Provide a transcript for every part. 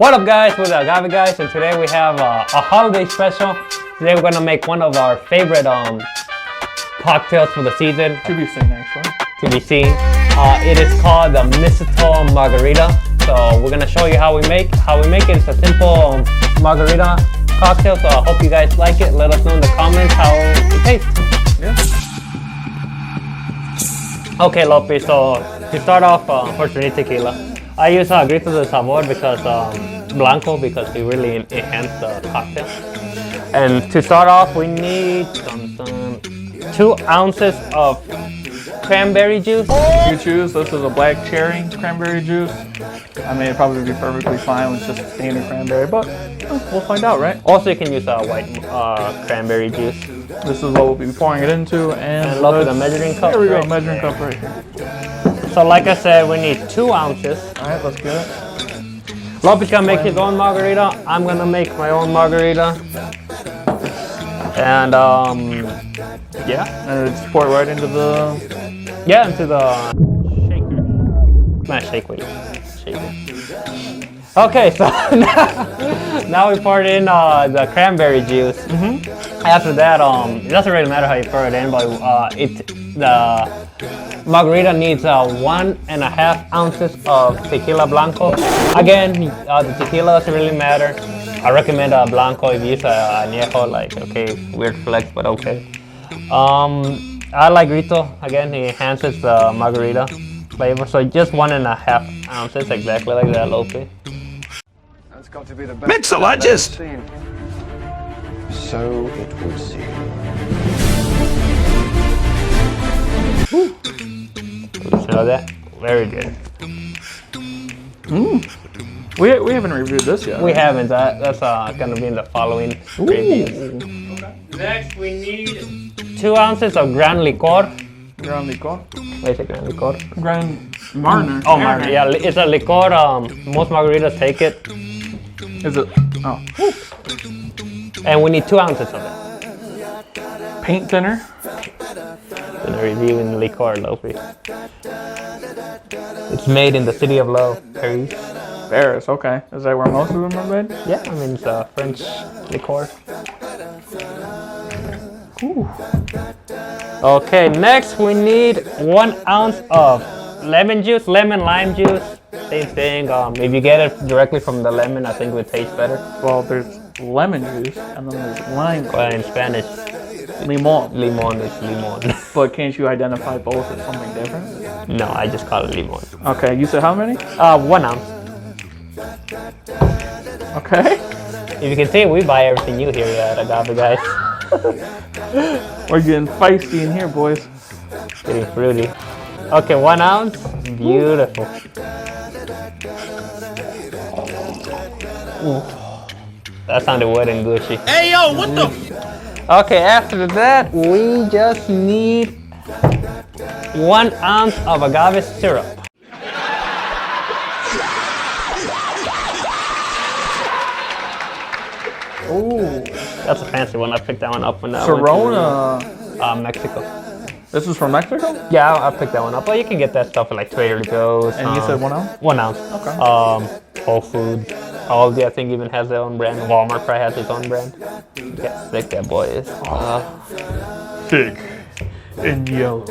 What up guys, we're the Agave Guys, and today we have a holiday special. Today we're gonna make one of our favorite cocktails for the season. To be seen actually. To be seen. It is called the Mistletoe Margarita. So we're gonna show you how we make it. It's a simple margarita cocktail, so I hope you guys like it. Let us know in the comments how it tastes. Yeah. Okay Lopie, so to start off, first we need tequila. I use Grito de Sabor because Blanco because it really enhances the cocktail. And to start off, we need 2 ounces of cranberry juice. You choose. This is a black cherry cranberry juice. I mean, it'd probably be perfectly fine with just a standard cranberry, but we'll find out, right? Also, you can use white cranberry juice. This is what we'll be pouring it into, and look at the measuring cup. There we go, right measuring cup right here. So like I said, we need 2 ounces. All right, let's get it. Lopie's gonna make his own margarita. I'm gonna make my own margarita. And yeah. And it's poured right into the... Yeah, into the shaker. Not shake, wait. Shaker. Okay, so now we poured in the cranberry juice. After that, it doesn't really matter how you pour it in, but the margarita needs 1.5 ounces of tequila blanco. Again, the tequila doesn't really matter. I recommend blanco if you use añejo, like, okay, weird flex, but okay. I like Grito, again, it enhances the margarita flavor, so just 1.5 ounces, exactly like that, Lopie. That's got to be the best Mixologist! So it would seem. Smell that? Very good. We haven't reviewed this yet. We haven't. That's gonna be in the following reviews. Next, we need 2 ounces of Grand Licor. Grand Licor? Wait a Grand Licor. Grand Marnier. Oh, Marnier. Yeah, it's a liquor. Most margaritas take it. Is it? Oh. And we need 2 ounces of it. Paint thinner. Gonna review in liquor, Lopie. It's made in the city of love, Paris. Paris, okay. Is that where most of them are made? Yeah, I mean it's a French liqueur. Ooh. Okay, next we need 1 ounce of lemon juice, lime juice. Same thing. If you get it directly from the lemon, I think it would taste better. Well, there's lemon juice and then there's lime. Well, in Spanish, limon. Limon is limon. But can't you identify both as something different? No, I just call it limon. Okay, you said how many? 1 ounce. Okay. If you can see, we buy everything new here at Agave Guys. We're getting feisty in here, boys. Getting fruity. Okay, 1 ounce. Beautiful. Ooh. That sounded wet and gushy. Hey yo, what the? Okay, after that, we just need 1 ounce of agave syrup. Ooh. That's a fancy one. I picked that one up when I Corona. went to Mexico. This is from Mexico? Yeah, I picked that one up. But you can get that stuff at like Trader Joe's. And you said 1 ounce? 1 ounce. Okay. Whole Foods. Aldi, I think, even has their own brand. Walmart probably has its own brand. Look how thick that boy is. Thick and yellow.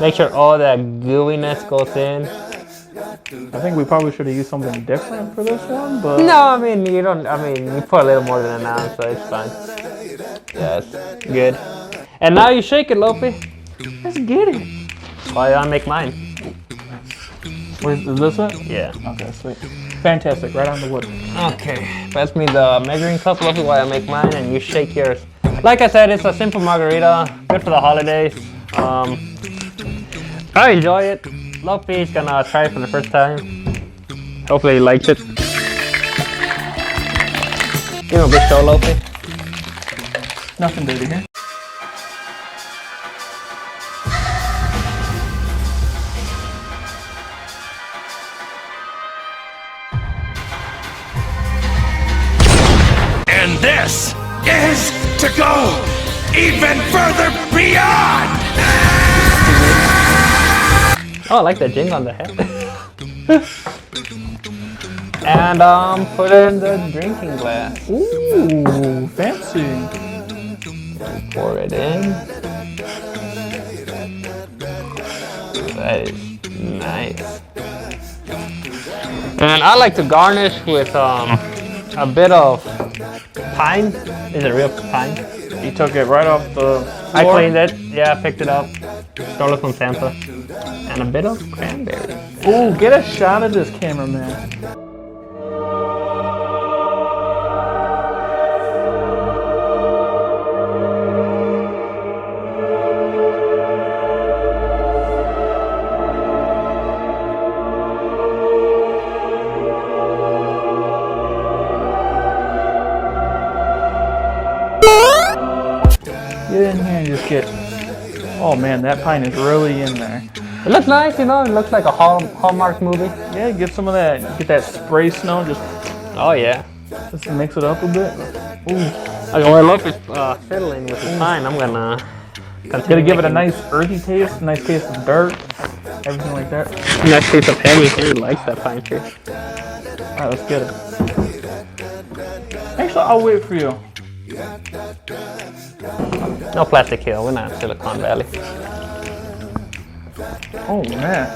Make sure all that gooiness goes in. I think we probably should have used something different for this one, but... No, I mean, you don't, you put a little more than 1 ounce, so it's fine. Yes, good. And now you shake it, Lopie. Let's get it. That's why I make mine. Is this it? Yeah. Okay, sweet. Fantastic, right on the wood. Okay, pass me the measuring cup, Lopie, while I make mine, and you shake yours. Like I said, it's a simple margarita, good for the holidays. I enjoy it. Lopie's gonna try it for the first time. Hopefully he likes it. Give him a good show, Lopie. Nothing dirty here. And this is to go even further beyond! Oh, I like that jing on the head. And put it in the drinking glass. Ooh, fancy. Pour it in. That is nice. And I like to garnish with a bit of pine. Is it real pine? You took it right off the floor? I cleaned it. Yeah, I picked it up. Stole it from Tampa. And a bit of cranberry. Ooh, get a shot of this, cameraman. Get in here and just get. Oh man, that pine is really in there. It looks nice, you know. It looks like a Hallmark movie. Yeah, get some of that. Get that spray smell. Just Oh yeah. mix it up a bit. Ooh, Okay, well, Lopie's fiddling with the pine. I'm gonna gotta give it a nice earthy taste, a nice taste of dirt, everything like that. nice taste of everything. He likes that pine tree. All right, let's get it. Actually, I'll wait for you. No plastic here. We're not Silicon Valley. Oh man,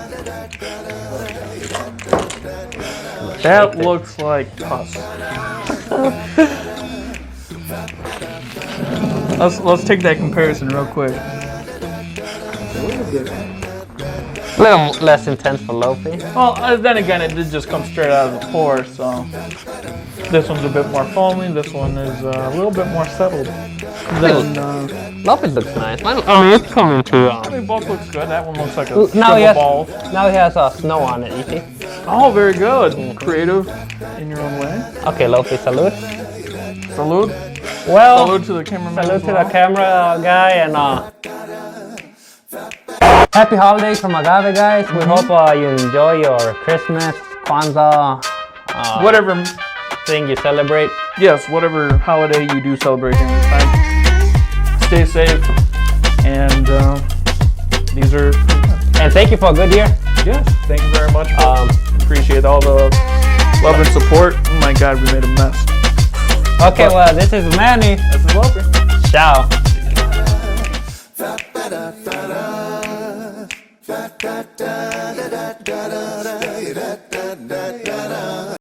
that looks like pus. let's take that comparison real quick. A little less intense for Lopie. Well, then again, it did just come straight out of the pour, so this one's a bit more foamy. This one is a little bit more settled. Then Lopie looks nice. I mean, it's coming to. I mean, both looks good. That one looks like a Now he has ball. now he has snow on it. You see? Oh, very good. Creative in your own way. Okay, Lopie, salute. Salute. Well, Salute to the cameraman. salute as to well. the camera guy and happy holidays from Agave Guys. We hope you enjoy your Christmas, Kwanzaa, Whatever. thing you celebrate. Yes, whatever holiday you do celebrate during this time. Stay safe. And these are. And thank you for a good year. Yes, thank you very much. Appreciate all the love and support. Oh my God, we made a mess. Okay, well, this is Manny. This is Lopie. Ciao.